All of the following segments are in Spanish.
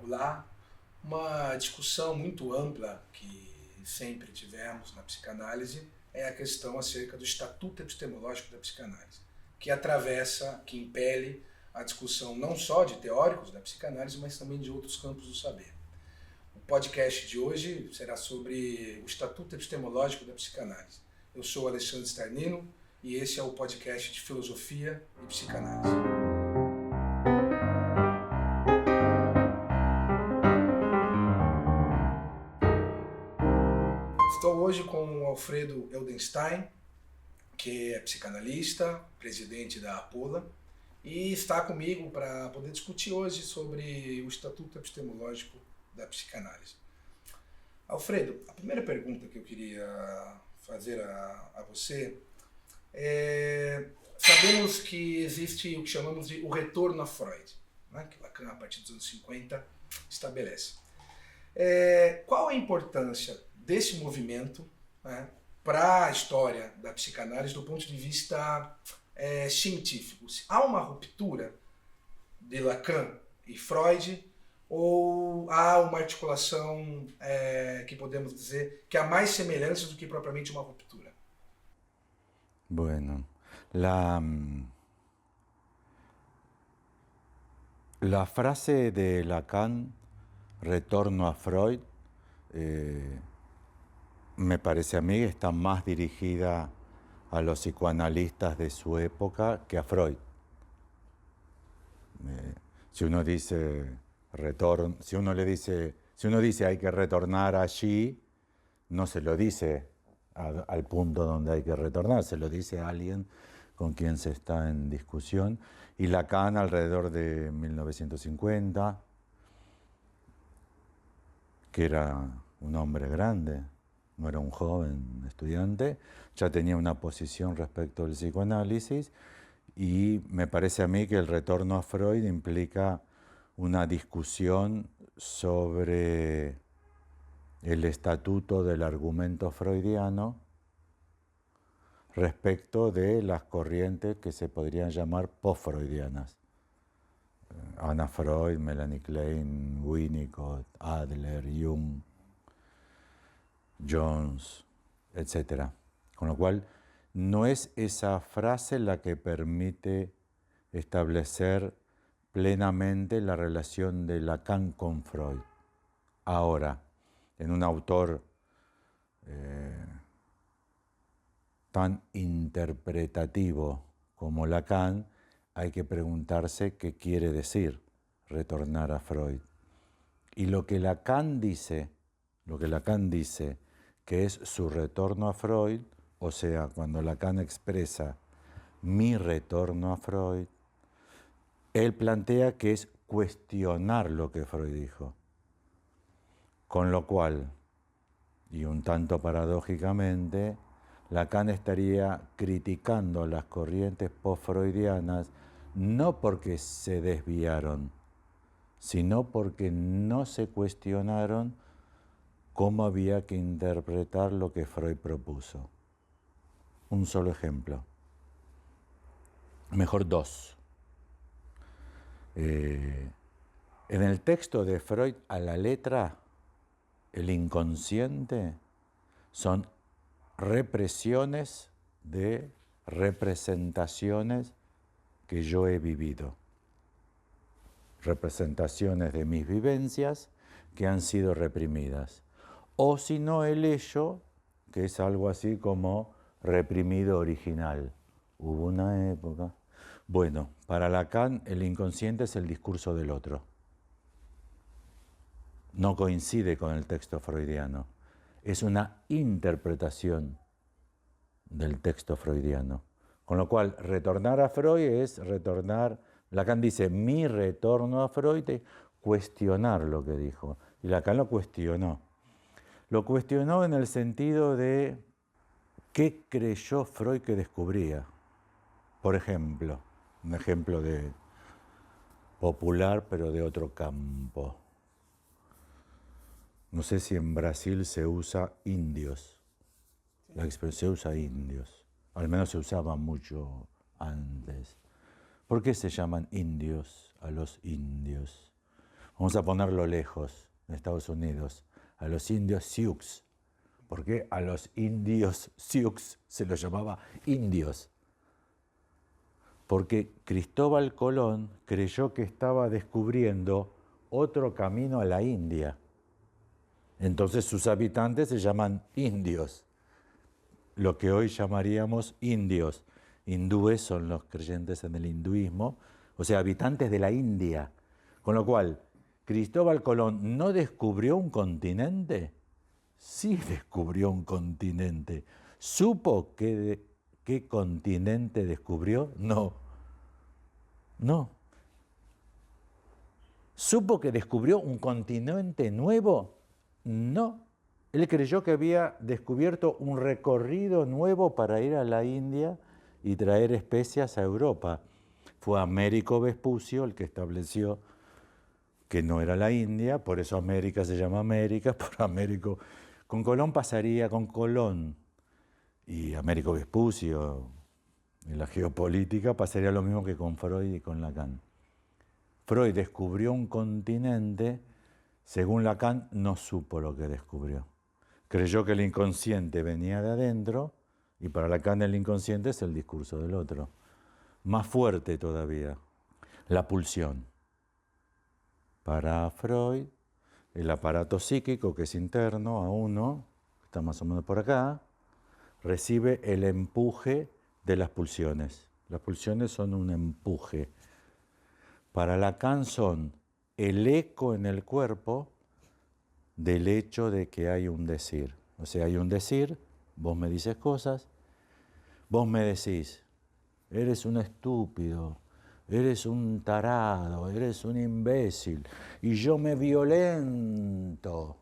popular, uma discussão muito ampla que sempre tivemos na psicanálise é a questão acerca do estatuto epistemológico da psicanálise, que atravessa, que impele a discussão não só de teóricos da psicanálise, mas também de outros campos do saber. O podcast de hoje será sobre o estatuto epistemológico da psicanálise. Eu sou Alexandre Starnino e esse é o podcast de Filosofia e Psicanálise. Estou hoje com o Alfredo Eldenstein, que é psicanalista, presidente da APOLA, e está comigo para poder discutir hoje sobre o estatuto epistemológico da psicanálise. Alfredo, a primeira pergunta que eu queria fazer a você é: sabemos que existe o que chamamos de o retorno a Freud, né, que Lacan, a partir dos anos 50, estabelece. Qual a importância desse movimento, né, para a história da psicanálise do ponto de vista científico? Há uma ruptura de Lacan e Freud ou há uma articulação que podemos dizer que há mais semelhanças do que propriamente uma ruptura? Bueno, la frase de Lacan, retorno a Freud, me parece a mí que está más dirigida a los psicoanalistas de su época que a Freud. Si uno dice si uno dice hay que retornar allí, no se lo dice al punto donde hay que retornar, se lo dice a alguien con quien se está en discusión. Y Lacan, alrededor de 1950, que era un hombre grande, no era un joven estudiante, ya tenía una posición respecto al psicoanálisis, y me parece a mí que el retorno a Freud implica una discusión sobre el estatuto del argumento freudiano respecto de las corrientes que se podrían llamar post-freudianas. Anna Freud, Melanie Klein, Winnicott, Adler, Jung, Jones, etc. Con lo cual, no es esa frase la que permite establecer plenamente la relación de Lacan con Freud. Ahora, en un autor tan interpretativo como Lacan, hay que preguntarse qué quiere decir retornar a Freud. Y lo que Lacan dice que es su retorno a Freud, o sea, cuando Lacan expresa mi retorno a Freud, él plantea que es cuestionar lo que Freud dijo. Con lo cual, y un tanto paradójicamente, Lacan estaría criticando las corrientes post-freudianas no porque se desviaron, sino porque no se cuestionaron cómo había que interpretar lo que Freud propuso. Un solo ejemplo. Mejor dos. En el texto de Freud a la letra, el inconsciente son represiones de representaciones que yo he vivido. Representaciones de mis vivencias que han sido reprimidas. O si no, el hecho, que es algo así como reprimido original. Hubo una época. Bueno, para Lacan el inconsciente es el discurso del otro. No coincide con el texto freudiano. Es una interpretación del texto freudiano. Con lo cual, retornar a Freud es retornar, Lacan dice, mi retorno a Freud es cuestionar lo que dijo. Y Lacan lo cuestionó. Lo cuestionó en el sentido de qué creyó Freud que descubría. Por ejemplo, un ejemplo de popular, pero de otro campo. No sé si en Brasil se usa indios. La expresión se usa indios. Al menos se usaba mucho antes. ¿Por qué se llaman indios a los indios? Vamos a ponerlo lejos, en Estados Unidos, a los indios Sioux. ¿Por qué a los indios Sioux se los llamaba indios? Porque Cristóbal Colón creyó que estaba descubriendo otro camino a la India. Entonces sus habitantes se llaman indios, lo que hoy llamaríamos indios. Hindúes son los creyentes en el hinduismo, o sea, habitantes de la India. Con lo cual, Cristóbal Colón no descubrió un continente, sí descubrió un continente. ¿Supo qué continente descubrió? No. ¿Supo que descubrió un continente nuevo? No. Él creyó que había descubierto un recorrido nuevo para ir a la India y traer especias a Europa. Fue Américo Vespucio el que estableció que no era la India, por eso América se llama América, por Américo. Con Colón pasaría, con Colón y Américo Vespucio, en la geopolítica pasaría lo mismo que con Freud y con Lacan. Freud descubrió un continente, según Lacan no supo lo que descubrió. Creyó que el inconsciente venía de adentro y para Lacan el inconsciente es el discurso del otro. Más fuerte todavía, la pulsión. Para Freud, el aparato psíquico que es interno a uno, está más o menos por acá, recibe el empuje de las pulsiones. Las pulsiones son un empuje. Para Lacan son el eco en el cuerpo del hecho de que hay un decir. O sea, hay un decir, vos me dices cosas, vos me decís, eres un estúpido, eres un tarado, eres un imbécil, y yo me violento.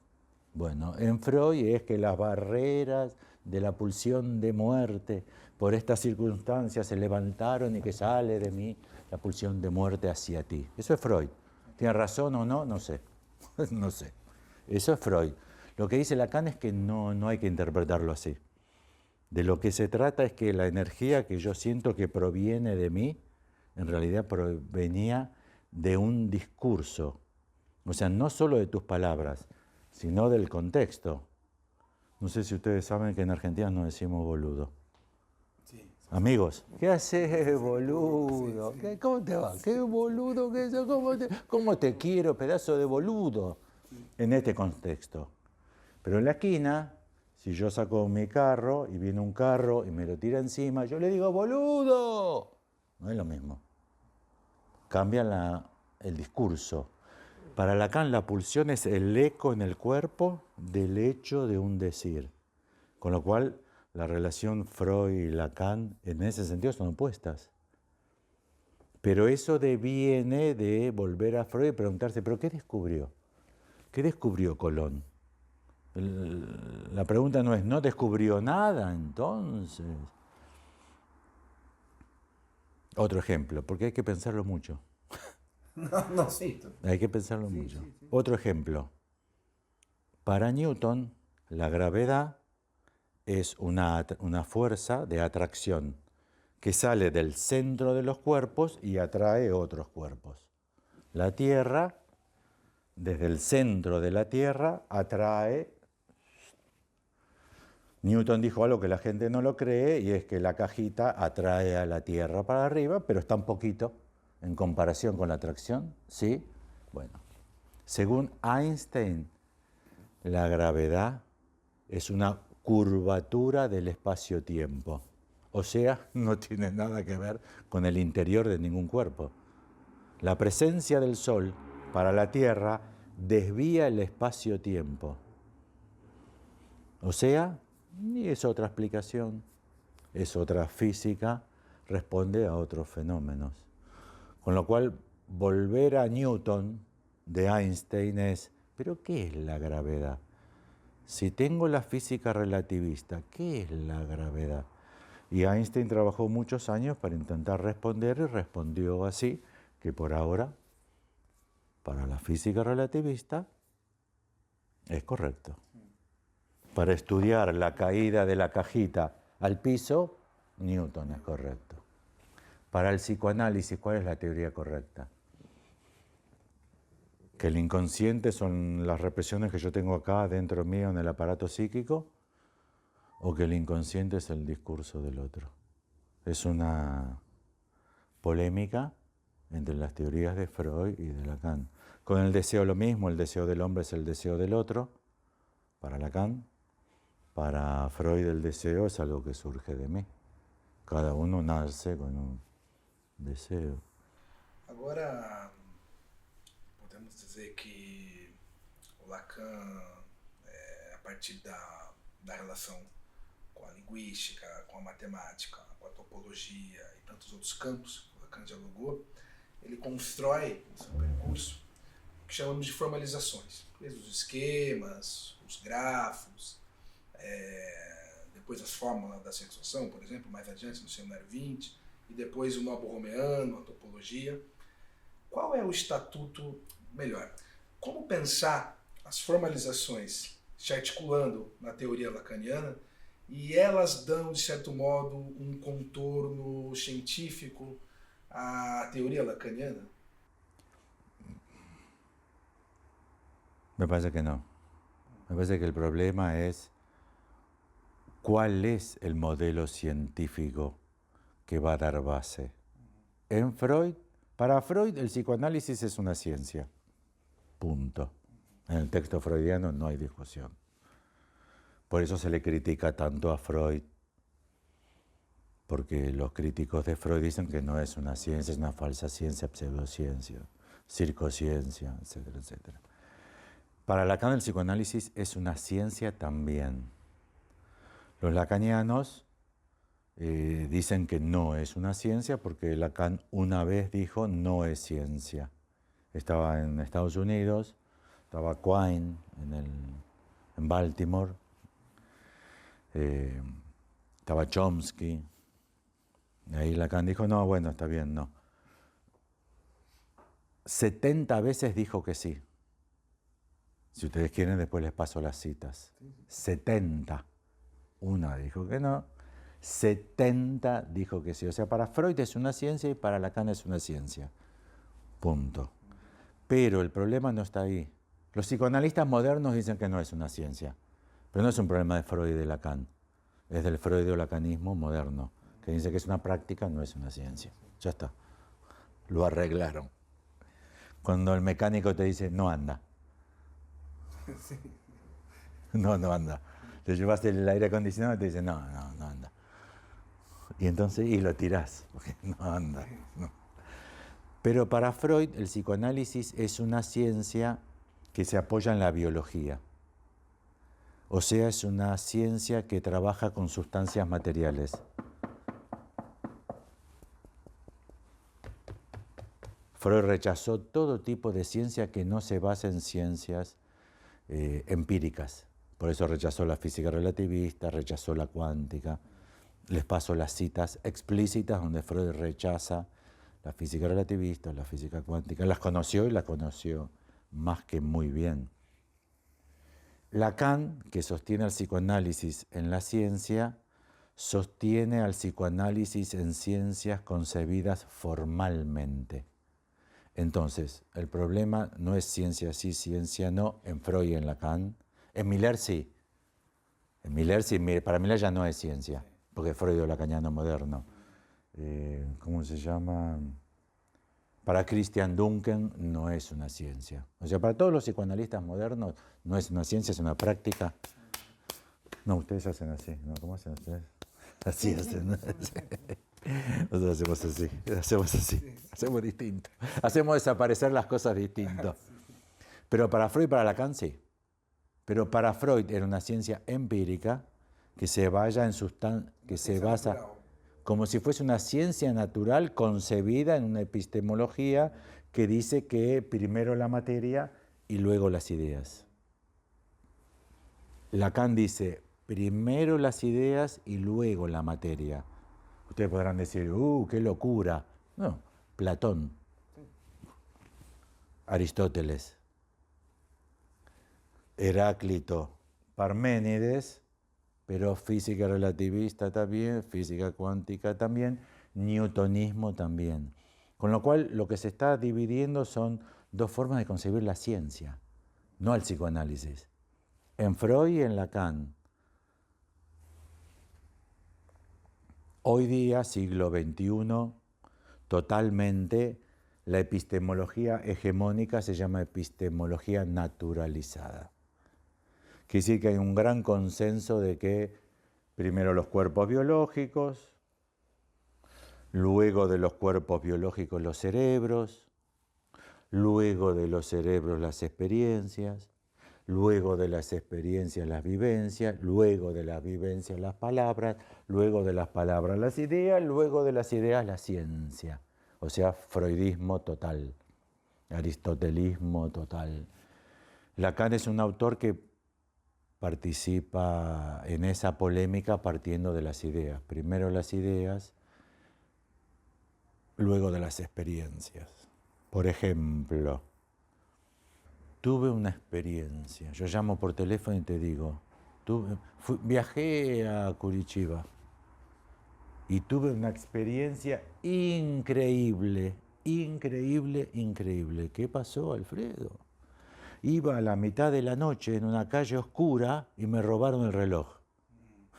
Bueno, en Freud es que las barreras de la pulsión de muerte por estas circunstancias se levantaron y que sale de mí la pulsión de muerte hacia ti. Eso es Freud. ¿Tiene razón o no? No sé. No sé. Eso es Freud. Lo que dice Lacan es que no hay que interpretarlo así. De lo que se trata es que la energía que yo siento que proviene de mí, en realidad provenía de un discurso. O sea, no solo de tus palabras, sino del contexto. No sé si ustedes saben que en Argentina no decimos boludo. Sí. Amigos, ¿qué haces, boludo? Sí. ¿Cómo te va? ¿Qué boludo que sos? ¿Cómo te quiero, pedazo de boludo? Sí. En este contexto. Pero en la esquina, si yo saco mi carro y viene un carro y me lo tira encima, yo le digo, boludo. No es lo mismo. Cambia el discurso. Para Lacan la pulsión es el eco en el cuerpo del hecho de un decir. Con lo cual la relación Freud y Lacan en ese sentido son opuestas. Pero eso deviene de volver a Freud y preguntarse, ¿pero qué descubrió? ¿Qué descubrió Colón? La pregunta no es, ¿no descubrió nada entonces? Otro ejemplo, porque hay que pensarlo mucho. No, sí. Hay que pensarlo mucho. Sí. Otro ejemplo. Para Newton, la gravedad es una fuerza de atracción que sale del centro de los cuerpos y atrae otros cuerpos. La Tierra, desde el centro de la Tierra, atrae. Newton dijo algo que la gente no lo cree y es que la cajita atrae a la Tierra para arriba, pero está un poquito en comparación con la atracción, ¿sí? Bueno, según Einstein, la gravedad es una curvatura del espacio-tiempo. O sea, no tiene nada que ver con el interior de ningún cuerpo. La presencia del Sol para la Tierra desvía el espacio-tiempo. O sea, y es otra explicación, es otra física, responde a otros fenómenos. Con lo cual, volver a Newton de Einstein es, ¿pero qué es la gravedad? Si tengo la física relativista, ¿qué es la gravedad? Y Einstein trabajó muchos años para intentar responder y respondió así, que por ahora, para la física relativista, es correcto. Para estudiar la caída de la cajita al piso, Newton es correcto. Para el psicoanálisis, ¿cuál es la teoría correcta? que el inconsciente son las represiones que yo tengo acá dentro mío en el aparato psíquico, o que el inconsciente es el discurso del otro. Es una polémica entre las teorías de Freud y de Lacan. Con el deseo lo mismo, el deseo del hombre es el deseo del otro, para Lacan. Para Freud el deseo es algo que surge de mí. Cada uno nace con un deseo. Agora, podemos dizer que o Lacan, a partir da relação com a linguística, com a matemática, com a topologia e tantos outros campos que o Lacan dialogou, ele constrói no seu percurso o que chamamos de formalizações. Desde os esquemas, os grafos, depois as fórmulas da sexuação, por exemplo, mais adiante no seminário 20, e depois o nobo romeano, a topologia. Qual é o estatuto, melhor, como pensar as formalizações se articulando na teoria lacaniana e elas dão, de certo modo, um contorno científico à teoria lacaniana? Me parece que no. Me parece que el problema es cuál es el modelo científico que va a dar base. En Freud, para Freud el psicoanálisis es una ciencia. Punto. En el texto freudiano no hay discusión. Por eso se le critica tanto a Freud, porque los críticos de Freud dicen que no es una ciencia, es una falsa ciencia, pseudociencia, circociencia, etcétera, etcétera. Para Lacan el psicoanálisis es una ciencia también. Los lacanianos dicen que no es una ciencia porque Lacan una vez dijo no es ciencia. Estaba en Estados Unidos, estaba Quine en Baltimore, estaba Chomsky, y ahí Lacan dijo no, bueno, está bien, no. 70 veces dijo que sí. Si ustedes quieren, después les paso las citas. 70. Una dijo que no, 70 dijo que sí. O sea, para Freud es una ciencia y para Lacan es una ciencia. Punto. Pero el problema no está ahí. Los psicoanalistas modernos dicen que no es una ciencia. Pero no es un problema de Freud y de Lacan. Es del freudo-lacanismo moderno, que dice que es una práctica, no es una ciencia. Ya está. Lo arreglaron. Cuando el mecánico te dice, no anda. Sí. No anda. Te llevaste el aire acondicionado y te dice, no anda. Y entonces, y lo tirás, porque no anda. No. Pero para Freud, el psicoanálisis es una ciencia que se apoya en la biología. O sea, es una ciencia que trabaja con sustancias materiales. Freud rechazó todo tipo de ciencia que no se basa en ciencias empíricas. Por eso rechazó la física relativista, rechazó la cuántica. Les paso las citas explícitas donde Freud rechaza la física relativista, la física cuántica. Las conoció y las conoció más que muy bien. Lacan, que sostiene al psicoanálisis en la ciencia, sostiene al psicoanálisis en ciencias concebidas formalmente. Entonces, el problema no es ciencia sí, ciencia no, en Freud y en Lacan. En Miller sí. En Miller sí, para Miller ya no es ciencia, porque Freud es lacaniano moderno. ¿Cómo se llama? Para Christian Duncan no es una ciencia. O sea, para todos los psicoanalistas modernos no es una ciencia, es una práctica. No, ustedes hacen así, ¿no? ¿Cómo hacen ustedes? Así hacen. Nosotros hacemos así, hacemos distinto. Hacemos desaparecer las cosas distinto. Pero para Freud y para Lacan sí. Pero para Freud era una ciencia empírica que se basa como si fuese una ciencia natural concebida en una epistemología que dice que primero la materia y luego las ideas. Lacan dice primero las ideas y luego la materia. Ustedes podrán decir, qué locura. No, Platón, Aristóteles, Heráclito, Parménides, pero física relativista también, física cuántica también, newtonismo también. Con lo cual, lo que se está dividiendo son dos formas de concebir la ciencia, no al psicoanálisis. En Freud y en Lacan. Hoy día, siglo XXI, totalmente, la epistemología hegemónica se llama epistemología naturalizada. Quiere decir que hay un gran consenso de que primero los cuerpos biológicos, luego de los cuerpos biológicos los cerebros, luego de los cerebros las experiencias, luego de las experiencias las vivencias, luego de las vivencias las palabras, luego de las palabras las ideas, luego de las ideas la ciencia. O sea, freudismo total, aristotelismo total. Lacan es un autor que participa en esa polémica partiendo de las ideas. Primero las ideas, luego de las experiencias. Por ejemplo, tuve una experiencia, yo llamo por teléfono y te digo, viajé a Curitiba y tuve una experiencia increíble, increíble, increíble. ¿Qué pasó, Alfredo? Iba a la mitad de la noche en una calle oscura y me robaron el reloj.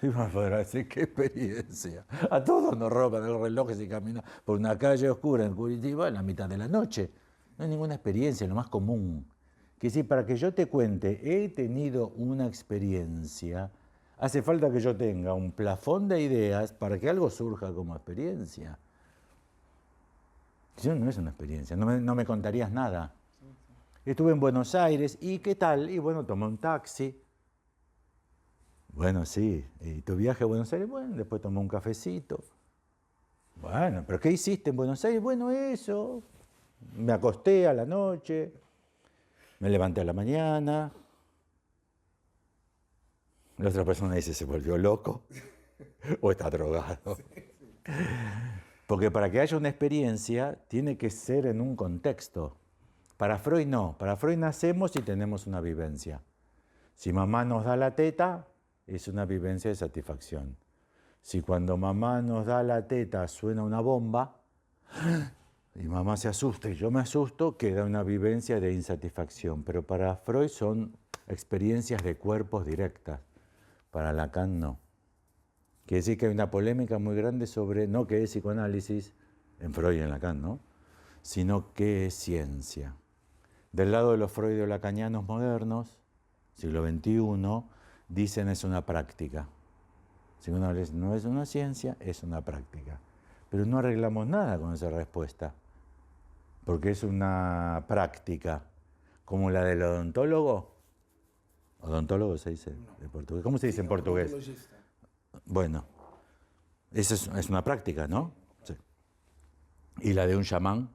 Y vas a poder decir, qué experiencia. A todos nos roban el reloj si camina por una calle oscura en Curitiba a la mitad de la noche. No hay ninguna experiencia, lo más común. Que si para que yo te cuente, he tenido una experiencia, hace falta que yo tenga un plafón de ideas para que algo surja como experiencia. Eso no es una experiencia, no me contarías nada. Estuve en Buenos Aires, ¿y qué tal? Y bueno, tomé un taxi. Bueno, sí, ¿y tu viaje a Buenos Aires? Bueno, después tomé un cafecito. Bueno, ¿pero qué hiciste en Buenos Aires? Bueno, eso. Me acosté a la noche, me levanté a la mañana. La otra persona dice, ¿se volvió loco? ¿O está drogado? Porque para que haya una experiencia, tiene que ser en un contexto. Para Freud no. Para Freud nacemos y tenemos una vivencia. Si mamá nos da la teta, es una vivencia de satisfacción. Si cuando mamá nos da la teta suena una bomba y mamá se asusta y yo me asusto, queda una vivencia de insatisfacción. Pero para Freud son experiencias de cuerpos directas. Para Lacan no. Quiere decir que hay una polémica muy grande sobre no qué es psicoanálisis, en Freud y en Lacan, ¿no? Sino qué es ciencia. Del lado de los freudo-lacanianos modernos, siglo XXI, dicen es una práctica. Psicoanálisis no es una ciencia, es una práctica. Pero no arreglamos nada con esa respuesta, porque es una práctica, como la del odontólogo. ¿Odontólogo se dice en portugués? ¿Cómo se dice en portugués? Bueno, esa es una práctica, ¿no? Sí. ¿Y la de un chamán?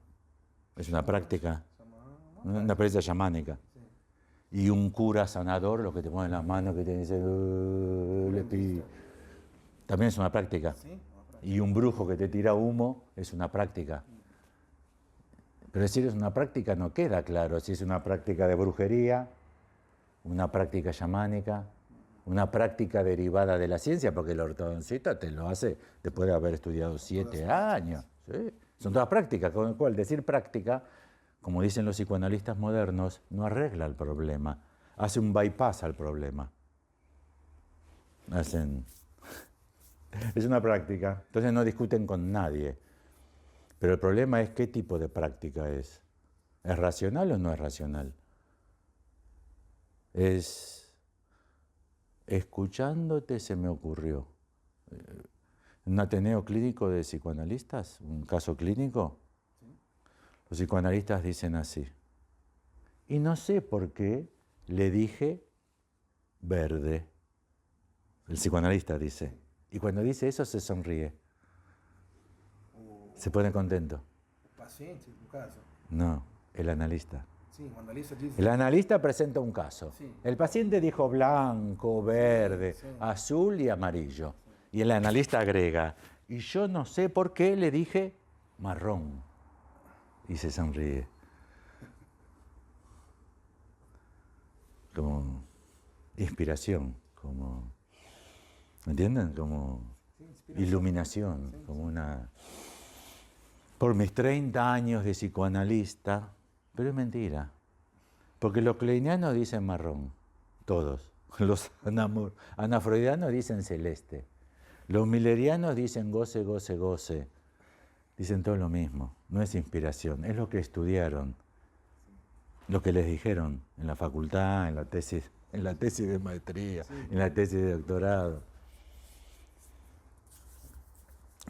Es una práctica, una experiencia chamánica. Y un cura sanador, lo que te pone en las manos, que te dice, también es una práctica. Y un brujo que te tira humo es una práctica. Pero decir es una práctica no queda claro si es una práctica de brujería, una práctica chamánica, una práctica derivada de la ciencia, porque el ortodoncista te lo hace después de haber estudiado 7 años. ¿Sí? Son todas prácticas, con lo cual decir práctica, como dicen los psicoanalistas modernos, no arregla el problema, hace un bypass al problema. Es una práctica, entonces no discuten con nadie. Pero el problema es qué tipo de práctica es. ¿Es racional o no es racional? Escuchándote se me ocurrió. Un Ateneo clínico de psicoanalistas, un caso clínico. Los psicoanalistas dicen así. Y no sé por qué le dije verde. El psicoanalista dice. Y cuando dice eso se sonríe. Se pone contento. ¿El paciente, en tu caso? No, el analista. Sí, el analista dice... El analista presenta un caso. Sí. El paciente dijo blanco, verde, sí. azul y amarillo. Sí. Y el analista agrega, y yo no sé por qué le dije marrón. Y se sonríe. Como inspiración, como... ¿Entienden? Como iluminación, como una... Por mis 30 años de psicoanalista, Pero es mentira. Porque los kleinianos dicen marrón, todos. Los anafreudianos dicen celeste. Los millerianos dicen goce, goce, goce. Dicen todo lo mismo. No es inspiración, es lo que estudiaron. Lo que les dijeron en la facultad, en la tesis de maestría, en la tesis de doctorado.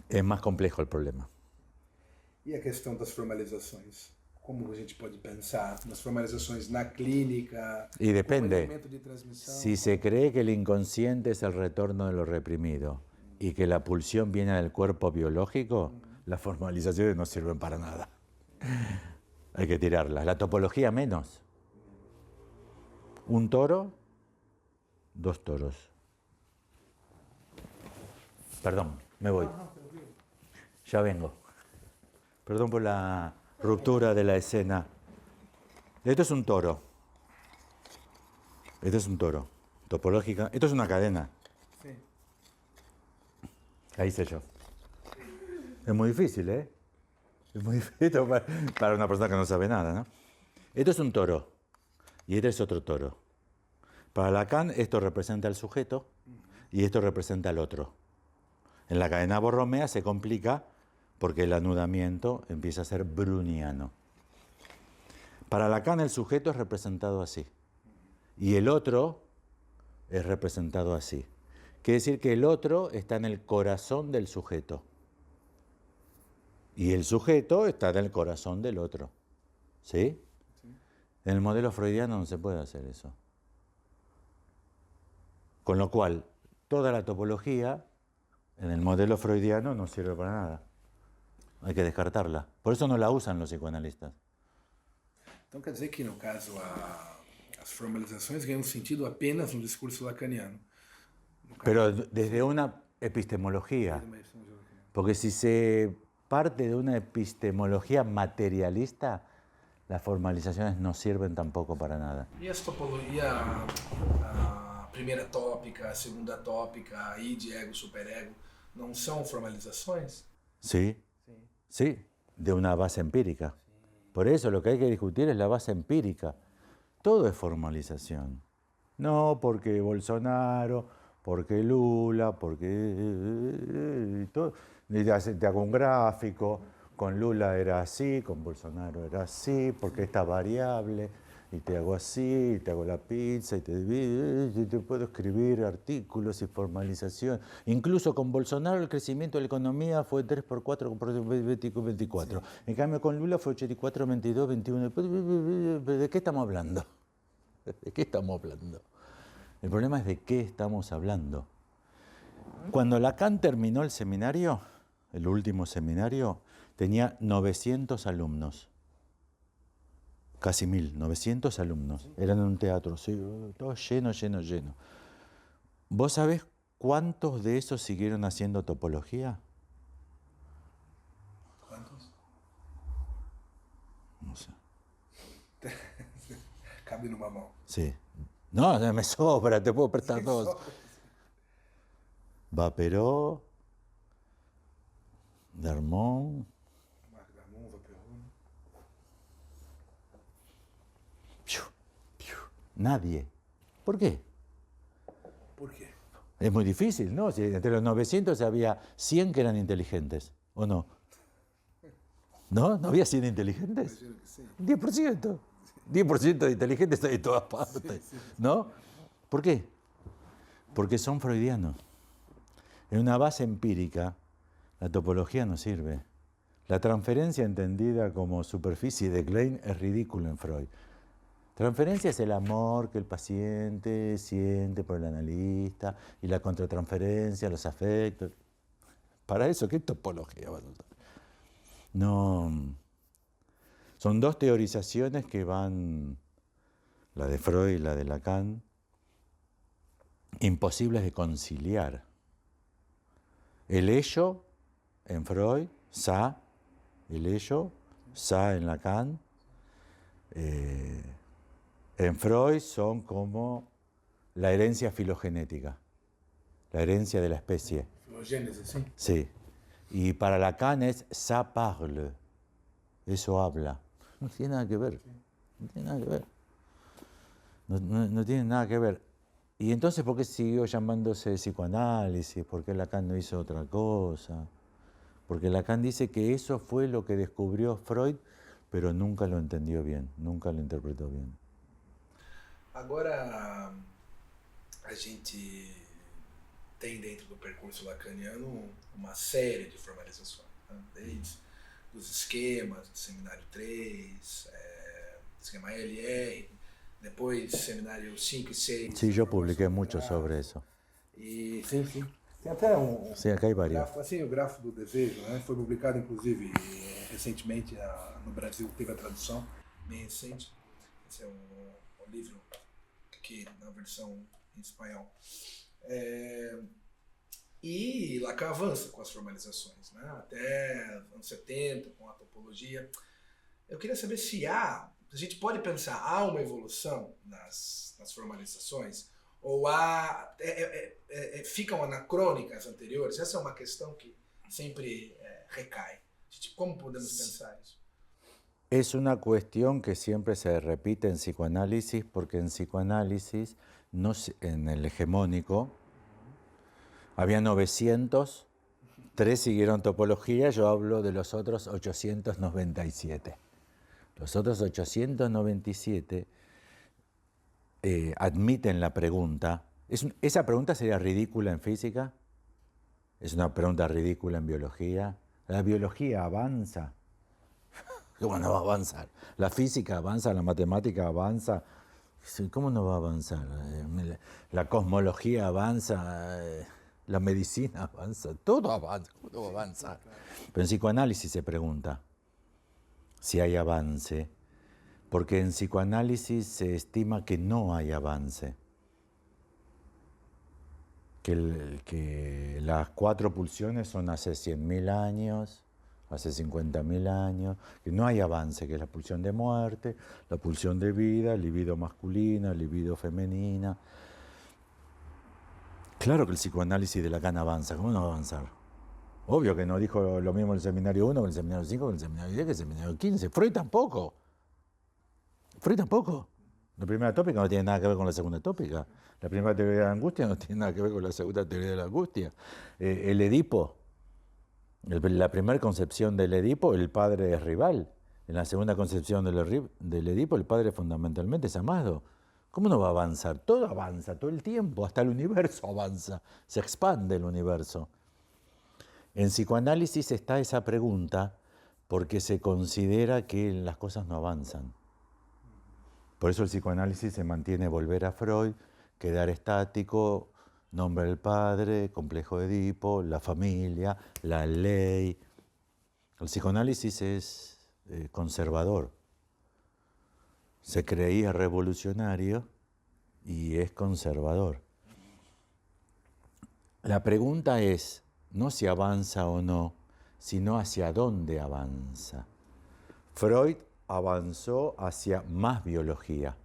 É mais complexo o problema. E a questão das formalizações? Como a gente pode pensar nas formalizações na clínica? Y depende. De transmisión? Si se cree que el inconsciente es el retorno de lo reprimido y que la pulsión viene del cuerpo biológico, las formalizaciones no sirven para nada. Hay que tirarlas. La topología menos. Un toro, dos toros. Perdón, me voy. Ya vengo. Perdón por la ruptura de la escena. Esto es un toro. Este es un toro. Topológica. Esto es una cadena. Sí. Ahí hice yo. Es muy difícil, ¿eh? Es muy difícil para una persona que no sabe nada, ¿no? Esto es un toro. Y este es otro toro. Para Lacan, esto representa al sujeto y esto representa al otro. En la cadena borromea se complica porque el anudamiento empieza a ser browniano. Para Lacan el sujeto es representado así y el otro es representado así. Quiere decir que el otro está en el corazón del sujeto y el sujeto está en el corazón del otro. ¿Sí? En el modelo freudiano no se puede hacer eso. Con lo cual, toda la topología en el modelo freudiano no sirve para nada. Hay que descartarla. Por eso no la usan los psicoanalistas. Então quer dizer que, no caso, as formalizações ganham sentido apenas no discurso lacaniano. Pero desde una epistemología. Porque si se parte de una epistemología materialista, las formalizaciones no sirven tampoco para nada. E as topologias, a primeira tópica, a segunda tópica, a id, ego, superego, não são formalizações? Sí, sí, de una base empírica. Por eso lo que hay que discutir es la base empírica. Todo es formalización. No porque Bolsonaro, porque Lula, porque... todo. Te hago un gráfico, con Lula era así, con Bolsonaro era así, porque esta variable, y te hago así, y te hago la pizza, y te puedo escribir artículos y formalización. Incluso con Bolsonaro el crecimiento de la economía fue 3 por 4, 24. En cambio con Lula fue 84, 22, 21. ¿De qué estamos hablando? ¿De qué estamos hablando? El problema es de qué estamos hablando. Cuando Lacan terminó el seminario, el último seminario, tenía 900 alumnos. Casi 900 alumnos. Eran en un teatro, sí, todo lleno, lleno, lleno. ¿Vos sabés cuántos de esos siguieron haciendo topología? ¿Cuántos? No sé. Cabe numa mão. Sí. No, me sobra, te puedo prestar dos. Vaperó, Darmon. Marc Darmon, Vaperon. Nadie. ¿Por qué? Por quê? Es muy difícil, ¿no? Si entre los 900 había 100 que eran inteligentes, ¿o no? ¿No? ¿No había 100 inteligentes? Imagino que sim. 10%. 10% de inteligentes hay de todas partes, ¿no? ¿Por qué? Porque son freudianos. En una base empírica, la topología no sirve. La transferencia entendida como superficie de Klein es ridículo en Freud. Transferencia es el amor que el paciente siente por el analista y la contratransferencia, los afectos. Para eso, ¿qué topología vas a usar? No. Son dos teorizaciones que van, la de Freud y la de Lacan, imposibles de conciliar. El ello en Freud, ça, el ello, ça en Lacan. En Freud son como la herencia filogenética, la herencia de la especie. Filogênese, sim. Sí. Y para Lacan es ça parle, eso habla. No tiene nada que ver. No tiene nada que ver. No tiene nada que ver. Y entonces, ¿por qué siguió llamándose psicoanálisis? ¿Por qué Lacan no hizo otra cosa? Porque Lacan dice que eso fue lo que descubrió Freud, pero nunca lo entendió bien, nunca lo interpretó bien. Agora, a gente tem dentro do percurso lacaniano uma série de formalizações, né? Desde os esquemas do Seminário 3, esquema LR, depois Seminário 5 e 6. Sí, yo publiqué mucho sobre eso. E, sim. Tem até Sí, acá hay varios. grafo, assim, o grafo do desejo, né? Foi publicado, inclusive, recentemente no Brasil, teve a tradução, bem recente. Esse é um livro aqui na versão em espanhol. E Lacan avança com as formalizações, né? Até anos 70, com a topologia. Eu queria saber se a gente pode pensar, há uma evolução nas formalizações? Ou ficam anacrônicas anteriores? Essa é uma questão que sempre recai. ¿Cómo podemos pensar eso? Es una cuestión que siempre se repite en psicoanálisis, porque en psicoanálisis, en el hegemónico, había 900, 3 siguieron topología, yo hablo de los otros 897. Los otros 897 admiten la pregunta. Esa pregunta sería ridícula en física, es una pregunta ridícula en biología. La biología avanza. ¿Cómo no va a avanzar? La física avanza, la matemática avanza. ¿Cómo no va a avanzar? La cosmología avanza, la medicina avanza, todo avanza. ¿Cómo no va a avanzar? Pero en psicoanálisis se pregunta si hay avance, porque en psicoanálisis se estima que no hay avance. Que las 4 pulsiones son hace 100.000 años, hace 50.000 años, que no hay avance, que es la pulsión de muerte, la pulsión de vida, libido masculina, libido femenina. Claro que el psicoanálisis de Lacan avanza, ¿cómo no va a avanzar? Obvio que no dijo lo mismo el seminario 1 que el seminario 5, que el seminario 10, que el seminario 15. Freud tampoco. La primera tópica no tiene nada que ver con la segunda tópica. La primera teoría de la angustia no tiene nada que ver con la segunda teoría de la angustia. El Edipo, la primera concepción del Edipo, el padre es rival. En la segunda concepción del Edipo, el padre fundamentalmente es amado. ¿Cómo no va a avanzar? Todo avanza, todo el tiempo, hasta el universo avanza, se expande el universo. En psicoanálisis está esa pregunta porque se considera que las cosas no avanzan. Por eso el psicoanálisis se mantiene volver a Freud, quedar estático, nombre del padre, complejo de Edipo, la familia, la ley. El psicoanálisis es conservador. Se creía revolucionario y es conservador. La pregunta es no si avanza o no, sino hacia dónde avanza. Freud avanzó hacia más biología,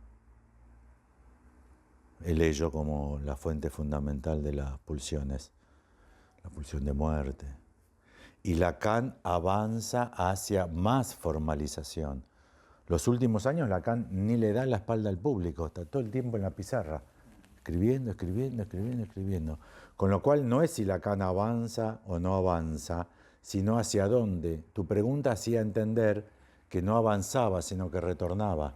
el ello como la fuente fundamental de las pulsiones, la pulsión de muerte. Y Lacan avanza hacia más formalización. Los últimos años Lacan ni le da la espalda al público, está todo el tiempo en la pizarra, escribiendo. Con lo cual no es si Lacan avanza o no avanza, sino hacia dónde. Tu pregunta hacía entender que no avanzaba, sino que retornaba.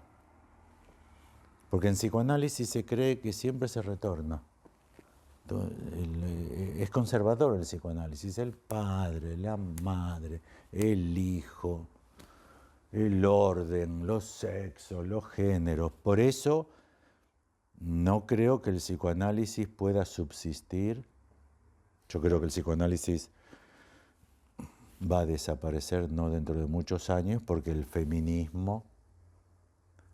Porque en psicoanálisis se cree que siempre se retorna. Es conservador el psicoanálisis, el padre, la madre, el hijo, el orden, los sexos, los géneros. Por eso no creo que el psicoanálisis pueda subsistir. Yo creo que el psicoanálisis va a desaparecer no dentro de muchos años porque el feminismo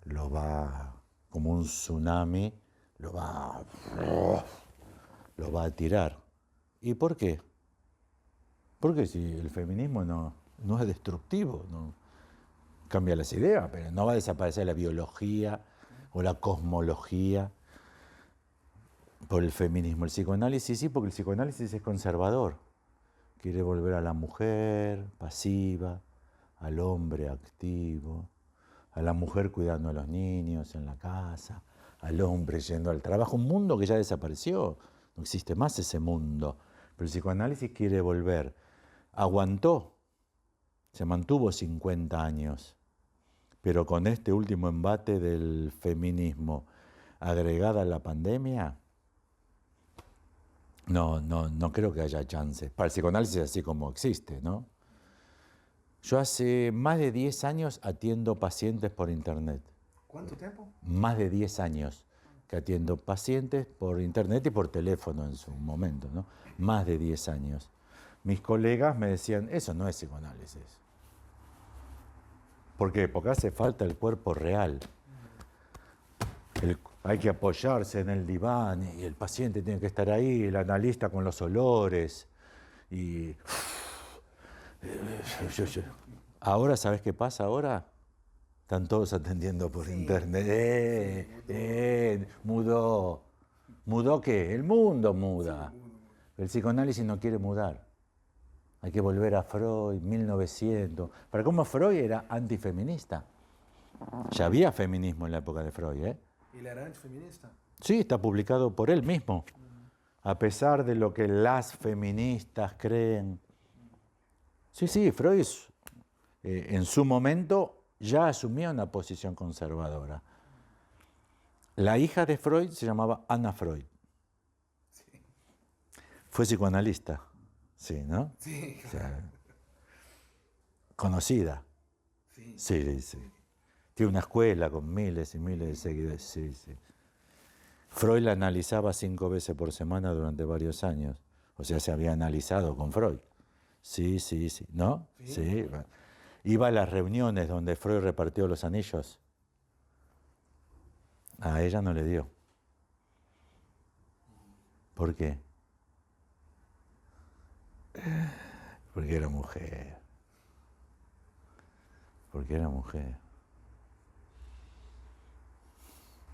lo va, como un tsunami, lo va a tirar. ¿Y por qué? Porque si el feminismo no es destructivo, no cambia las ideas, pero no va a desaparecer la biología o la cosmología por el feminismo. El psicoanálisis sí, porque el psicoanálisis es conservador. Quiere volver a la mujer pasiva, al hombre activo, a la mujer cuidando a los niños en la casa, al hombre yendo al trabajo, un mundo que ya desapareció, no existe más ese mundo. Pero el psicoanálisis quiere volver. Aguantó, se mantuvo 50 años, pero con este último embate del feminismo agregada a la pandemia, no creo que haya chances. Para el psicoanálisis así como existe, ¿no? Yo hace más de 10 años atiendo pacientes por internet. ¿Cuánto tiempo? Más de 10 años que atiendo pacientes por internet y por teléfono en su momento, ¿no? Más de 10 años. Mis colegas me decían, eso no es psicoanálisis. ¿Por qué? Porque hace falta el cuerpo real. Hay que apoyarse en el diván y el paciente tiene que estar ahí, el analista con los olores. Y ahora, ¿sabes qué pasa ahora? Están todos atendiendo por internet. Mudó. ¿Mudó qué? El mundo muda. El psicoanálisis no quiere mudar. Hay que volver a Freud, 1900. Para cómo Freud era antifeminista. Ya había feminismo en la época de Freud, ¿eh? ¿Y él era antifeminista? Sí, está publicado por él mismo. A pesar de lo que las feministas creen. Sí, Freud en su momento ya asumía una posición conservadora. La hija de Freud se llamaba Anna Freud. Sí. Fue psicoanalista, sí, ¿no? Sí, O sea, conocida. sí. Sí. Tiene una escuela con miles y miles de seguidores. Sí. Freud la analizaba 5 veces por semana durante varios años. O sea, se había analizado con Freud. Sí. ¿No? Sí. Iba a las reuniones donde Freud repartió los anillos. A ella no le dio. ¿Por qué? Porque era mujer.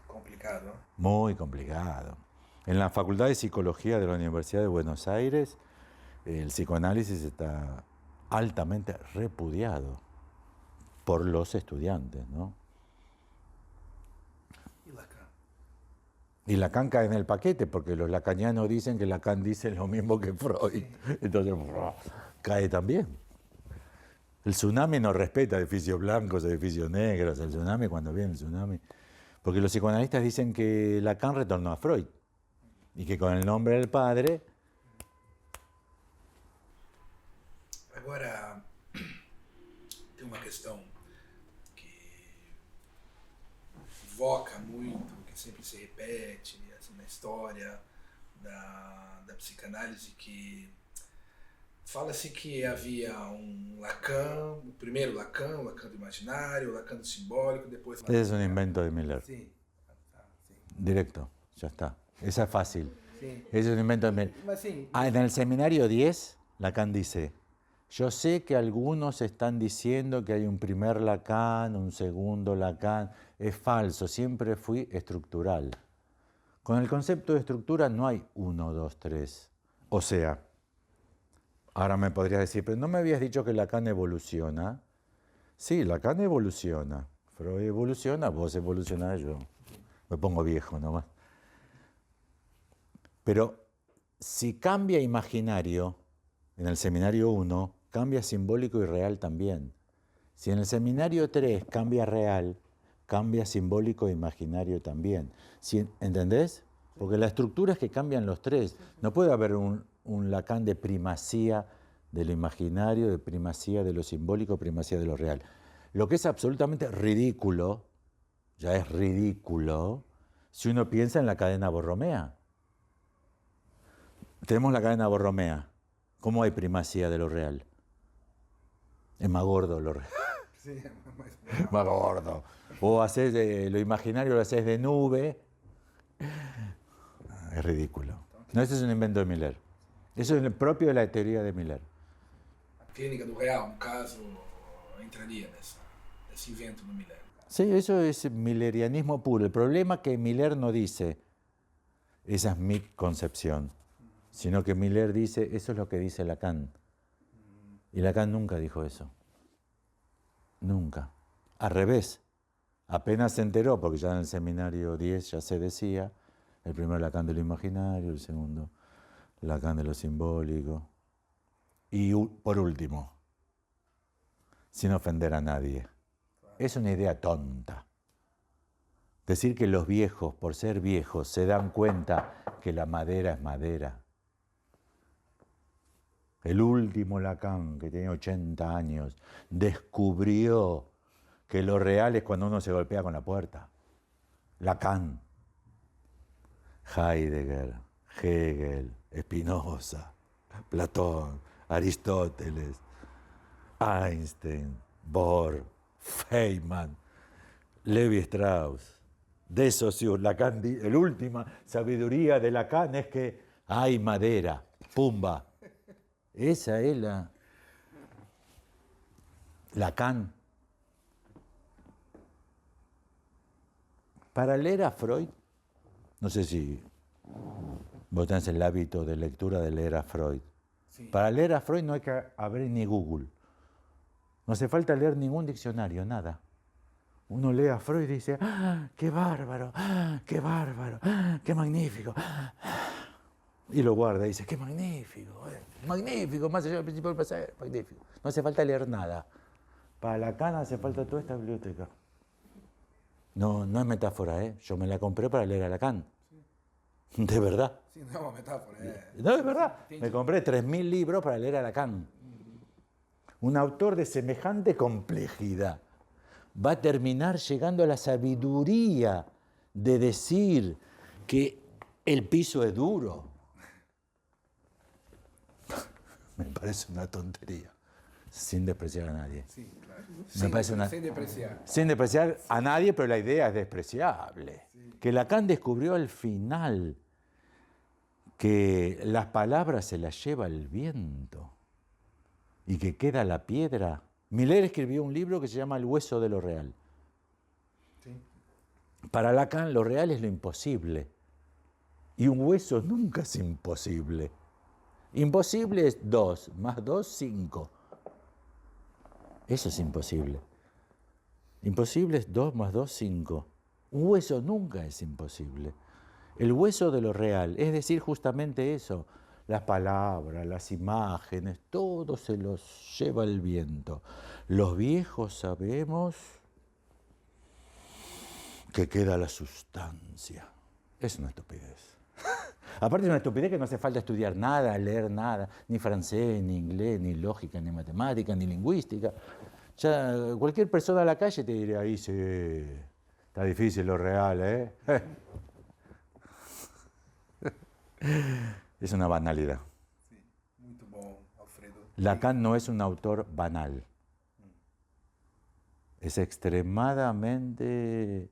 Complicado. Muy complicado. En la Facultad de Psicología de la Universidad de Buenos Aires, el psicoanálisis está altamente repudiado por los estudiantes, ¿no? ¿Y Lacan? Y Lacan cae en el paquete, porque los lacanianos dicen que Lacan dice lo mismo que Freud. Sí. Entonces, cae también. El tsunami no respeta edificios blancos, edificios negros. El tsunami, cuando viene el tsunami. Porque los psicoanalistas dicen que Lacan retornó a Freud. Y que con el nombre del padre... Agora, tem uma questão que invoca muito, que sempre se repete assim, na história da psicanálise, que fala-se que havia Lacan, o primeiro Lacan, o Lacan do imaginário, o Lacan do simbólico, depois... Ese es un invento de Miller. Sí. Directo, ya está. Esa es fácil. Sí. Ese es un invento de Miller. Sí. En el seminario 10, Lacan dice, yo sé que algunos están diciendo que hay un primer Lacan, un segundo Lacan. Es falso, siempre fui estructural. Con el concepto de estructura no hay 1, 2, 3. O sea, ahora me podrías decir, pero ¿no me habías dicho que Lacan evoluciona? Sí, Lacan evoluciona. Freud evoluciona, vos evolucionás, yo me pongo viejo nomás. Pero si cambia imaginario, en el seminario 1, cambia simbólico y real también. Si en el seminario 3 cambia real, cambia simbólico e imaginario también. ¿Entendés? Porque la estructura es que cambian los tres. No puede haber un Lacan de primacía de lo imaginario, de primacía de lo simbólico, primacía de lo real. Lo que es absolutamente ridículo, ya es ridículo, si uno piensa en la cadena borromea. Tenemos la cadena borromea. ¿Cómo hay primacía de lo real? Es más gordo lo real. Sí, más gordo. O haces lo imaginario, lo haces de nube. Es ridículo. No, ese es un invento de Miller. Eso es propio de la teoría de Miller. A clínica do real, no caso, entraría nesse invento do Miller. Sí, eso es millerianismo puro. El problema es que Miller no dice, esa es mi concepción, sino que Miller dice, eso es lo que dice Lacan. Y Lacan nunca dijo eso. Nunca. Al revés. Apenas se enteró, porque ya en el seminario 10 ya se decía, el primero Lacan de lo imaginario, el segundo Lacan de lo simbólico. Y por último, sin ofender a nadie, es una idea tonta. Decir que los viejos, por ser viejos, se dan cuenta que la madera es madera. El último Lacan, que tenía 80 años, descubrió que lo real es cuando uno se golpea con la puerta. Lacan, Heidegger, Hegel, Spinoza, Platón, Aristóteles, Einstein, Bohr, Feynman, Levi Strauss, de Saussure. Lacan, la última sabiduría de Lacan es que hay madera, pumba. Esa es la Lacan. Para leer a Freud, no sé si vos tenés el hábito de lectura de leer a Freud. Sí. Para leer a Freud no hay que abrir ni Google. No hace falta leer ningún diccionario, nada. Uno lee a Freud y dice, ¡ah, qué bárbaro! ¡Ah, qué bárbaro! ¡Ah, qué magnífico! Y lo guarda y dice, ¡qué magnífico! Magnífico, más allá del principio del placer, magnífico. No hace falta leer nada. Para Lacan hace falta toda esta biblioteca. No, no es metáfora, ¿eh? Yo me la compré para leer a Lacan. Sí. De verdad. Sí, no es metáfora. No, es verdad. Me compré 3.000 libros para leer a Lacan. Un autor de semejante complejidad va a terminar llegando a la sabiduría de decir que el piso es duro. Me parece una tontería, sin despreciar a nadie. Sí, claro. Sin despreciar a nadie, pero la idea es despreciable. Sí. Que Lacan descubrió al final que las palabras se las lleva el viento y que queda la piedra. Miller escribió un libro que se llama El hueso de lo real. Sí. Para Lacan lo real es lo imposible y un hueso nunca es imposible. Imposible es 2, más 2, 5. Eso es imposible. Imposible es 2 más 2, 5. Un hueso nunca es imposible. El hueso de lo real, es decir, justamente eso. Las palabras, las imágenes, todo se los lleva el viento. Los viejos sabemos que queda la sustancia. Es una estupidez. Aparte es una estupidez que no hace falta estudiar nada, leer nada, ni francés, ni inglés, ni lógica, ni matemática, ni lingüística. Ya cualquier persona a la calle te diría, ahí sí, está difícil lo real, ¿eh? Es una banalidad. Sí, muy bom, Alfredo. Lacan no es un autor banal. Es extremadamente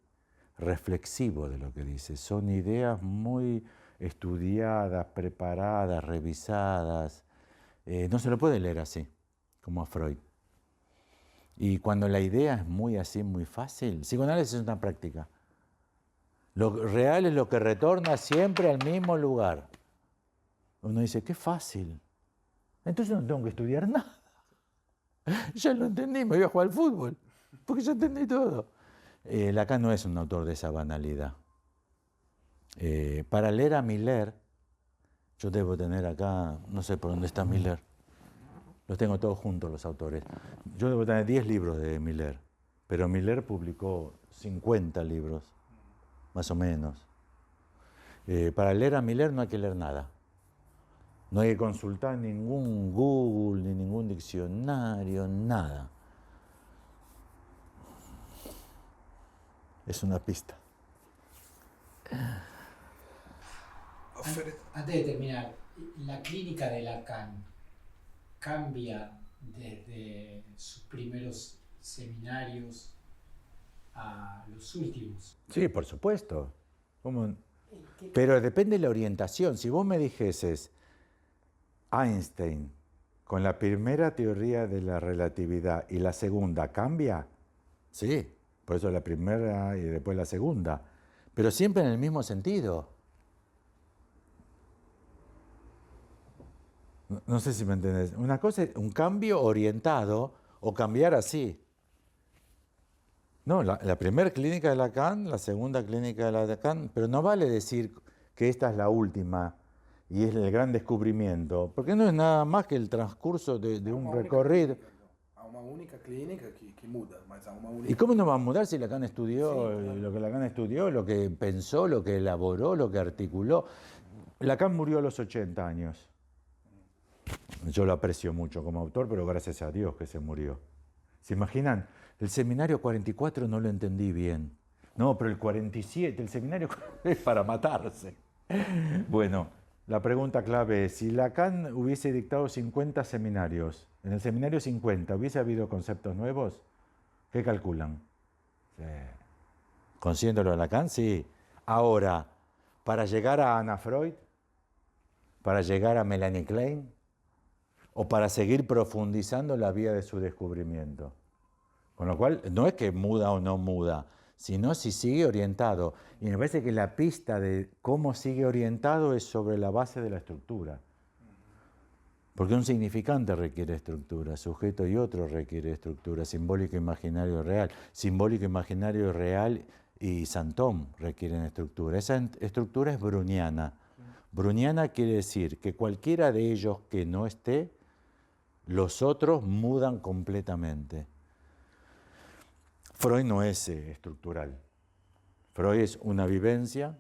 reflexivo de lo que dice. Son ideas muy estudiadas, preparadas, revisadas. No se lo puede leer así, como a Freud. Y cuando la idea es muy así, muy fácil, psicoanálisis es una práctica. Lo real es lo que retorna siempre al mismo lugar. Uno dice, qué fácil. Entonces no tengo que estudiar nada. Ya lo entendí, me voy a jugar al fútbol, porque ya entendí todo. Lacan no es un autor de esa banalidad. Para leer a Miller, yo debo tener acá, no sé por dónde está Miller, los tengo todos juntos los autores. Yo debo tener 10 libros de Miller, pero Miller publicó 50 libros, más o menos. Para leer a Miller no hay que leer nada. No hay que consultar ningún Google, ni ningún diccionario, nada. Es una pista. Antes de terminar, la clínica de Lacan cambia desde sus primeros seminarios a los últimos. Sí, por supuesto. Pero depende de la orientación. Si vos me dijeses, Einstein, con la primera teoría de la relatividad y la segunda, ¿cambia? Sí, por eso la primera y después la segunda. Pero siempre en el mismo sentido. No sé si me entendés. Una cosa es un cambio orientado o cambiar así. No, la primera clínica de Lacan, la segunda clínica de Lacan, pero no vale decir que esta es la última y es el gran descubrimiento, porque no es nada más que el transcurso de un recorrido. Há uma única clínica que muda, mas há uma única. ¿Y cómo no va a mudar si Lacan estudió Sí, claro. lo que Lacan estudió, lo que pensó, lo que elaboró, lo que articuló? Lacan murió a los 80 años. Yo lo aprecio mucho como autor, pero gracias a Dios que se murió. ¿Se imaginan? El seminario 44 no lo entendí bien. No, pero el 47, el seminario es para matarse. Bueno, la pregunta clave es, si Lacan hubiese dictado 50 seminarios, en el seminario 50, ¿hubiese habido conceptos nuevos? ¿Qué calculan? Sí. Conociéndolo a Lacan, sí. Ahora, para llegar a Anna Freud, para llegar a Melanie Klein, o para seguir profundizando la vía de su descubrimiento. Con lo cual, no es que muda o no muda, sino si sigue orientado. Y me parece que la pista de cómo sigue orientado es sobre la base de la estructura. Porque un significante requiere estructura, sujeto y otro requiere estructura, simbólico, imaginario, real. Simbólico, imaginario, real y Santón requieren estructura. Esa estructura es browniana. Browniana quiere decir que cualquiera de ellos que no esté, los otros mudan completamente. Freud no es estructural. Freud es una vivencia,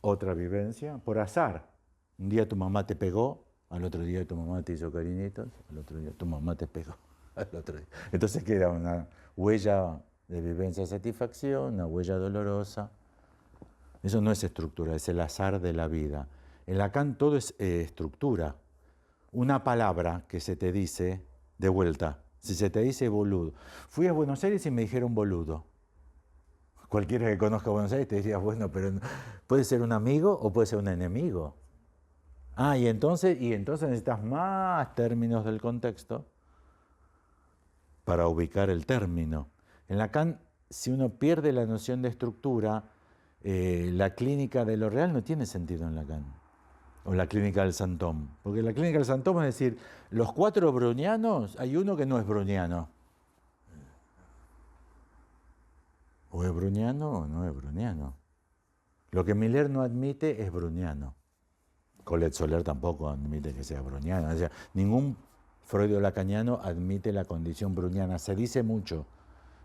otra vivencia, por azar. Un día tu mamá te pegó, al otro día tu mamá te hizo cariñitos, al otro día tu mamá te pegó, al otro día. Entonces queda una huella de vivencia de satisfacción, una huella dolorosa. Eso no es estructura, es el azar de la vida. En Lacan todo es estructura. Una palabra que se te dice de vuelta, si se te dice boludo. Fui a Buenos Aires y me dijeron boludo. Cualquiera que conozca Buenos Aires te diría, bueno, pero puede ser un amigo o puede ser un enemigo. Ah, y entonces necesitas más términos del contexto para ubicar el término. En Lacan, si uno pierde la noción de estructura, la clínica de lo real no tiene sentido en Lacan. O la clínica del Santón. Porque la clínica del Santón es decir, los 4 brownianos, hay uno que no es browniano. O es browniano o no es browniano. Lo que Miller no admite es browniano. Colette Soler tampoco admite que sea browniano. O sea, ningún freudo-lacaniano admite la condición browniana. Se dice mucho.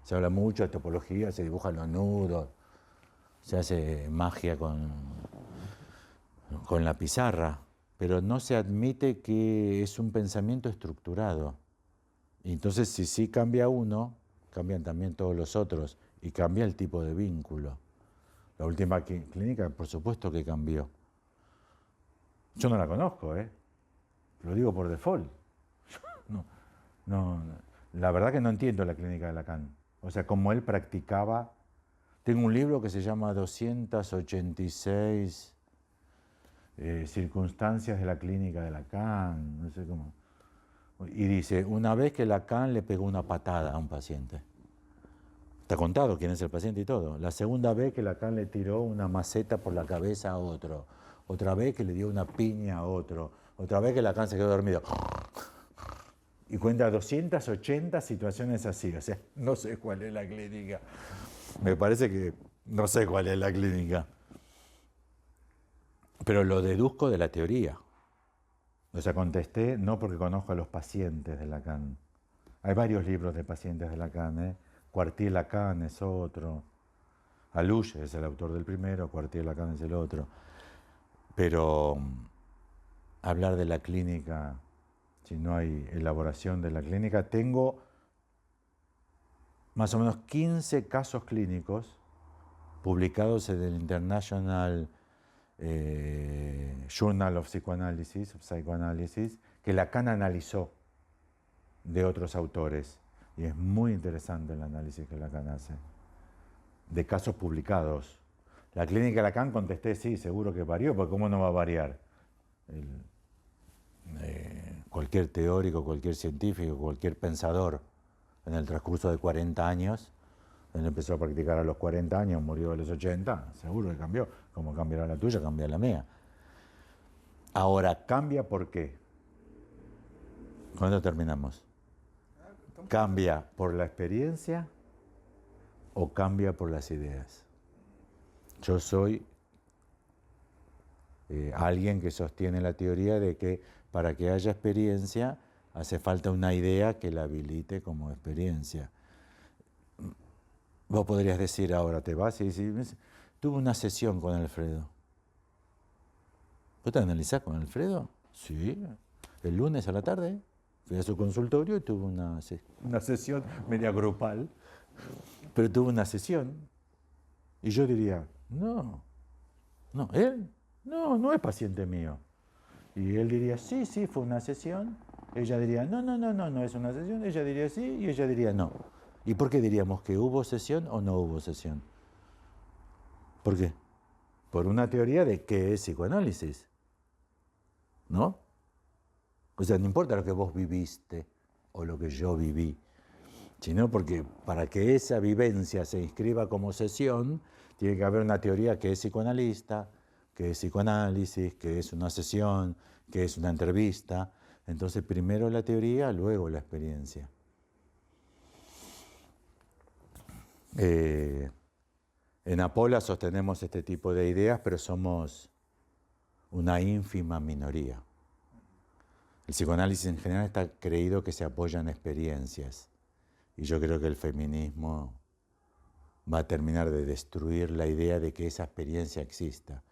Se habla mucho de topología, se dibujan los nudos, se hace magia con la pizarra, pero no se admite que es un pensamiento estructurado. Y entonces, si sí cambia uno, cambian también todos los otros, y cambia el tipo de vínculo. La última clínica, por supuesto que cambió. Yo no la conozco, lo digo por default. No, la verdad que no entiendo la clínica de Lacan. O sea, como él practicaba. Tengo un libro que se llama 286 circunstancias de la clínica de Lacan, no sé cómo. Y dice, una vez que Lacan le pegó una patada a un paciente. Está contado quién es el paciente y todo. La segunda vez que Lacan le tiró una maceta por la cabeza a otro. Otra vez que le dio una piña a otro. Otra vez que Lacan se quedó dormido. Y cuenta 280 situaciones así. O sea, no sé cuál es la clínica. Me parece que no sé cuál es la clínica. Pero lo deduzco de la teoría. O sea, contesté no porque conozco a los pacientes de Lacan. Hay varios libros de pacientes de Lacan, Quartier Lacan es otro. Alouche es el autor del primero, Quartier Lacan es el otro. Pero hablar de la clínica, si no hay elaboración de la clínica, tengo más o menos 15 casos clínicos publicados en el International Journal of Psychoanalysis, que Lacan analizó de otros autores. Y es muy interesante el análisis que Lacan hace, de casos publicados. La clínica de Lacan contesté, sí, seguro que varió, porque ¿cómo no va a variar? Cualquier teórico, cualquier científico, cualquier pensador, en el transcurso de 40 años, él empezó a practicar a los 40 años, murió a los 80, seguro que cambió. Como cambiará la tuya, cambia la mía. Ahora, ¿cambia por qué? ¿Cuándo terminamos? Cambia por la experiencia, o cambia por las ideas. Yo soy alguien que sostiene la teoría de que para que haya experiencia hace falta una idea que la habilite como experiencia. Vos podrías decir ahora, te vas y decís, tuve una sesión con Alfredo. ¿Vos te analizás con Alfredo? Sí, el lunes a la tarde fui a su consultorio y tuve una sesión media grupal, pero tuve una sesión. Y yo diría, no, él no es paciente mío. Y él diría, sí, fue una sesión. Ella diría, no es una sesión. Ella diría sí y ella diría no. ¿Y por qué diríamos que hubo sesión o no hubo sesión? ¿Por qué? Por una teoría de qué es psicoanálisis, ¿no? O sea, no importa lo que vos viviste o lo que yo viví, sino porque para que esa vivencia se inscriba como sesión, tiene que haber una teoría que es psicoanalista, que es psicoanálisis, que es una sesión, que es una entrevista. Entonces, primero la teoría, luego la experiencia. En Apola sostenemos este tipo de ideas, pero somos una ínfima minoría. El psicoanálisis en general está creído que se apoya en experiencias. Y yo creo que el feminismo va a terminar de destruir la idea de que esa experiencia exista.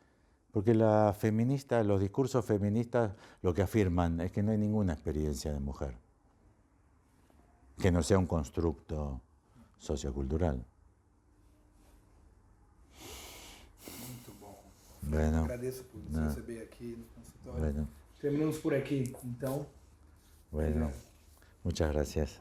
Porque los discursos feministas lo que afirman es que no hay ninguna experiencia de mujer que no sea un constructo sociocultural. Muito bom. Bueno, Agradeço por nos receber aqui no consultório. Bueno, Terminamos por aqui, então. bueno, Obrigado. muchas gracias.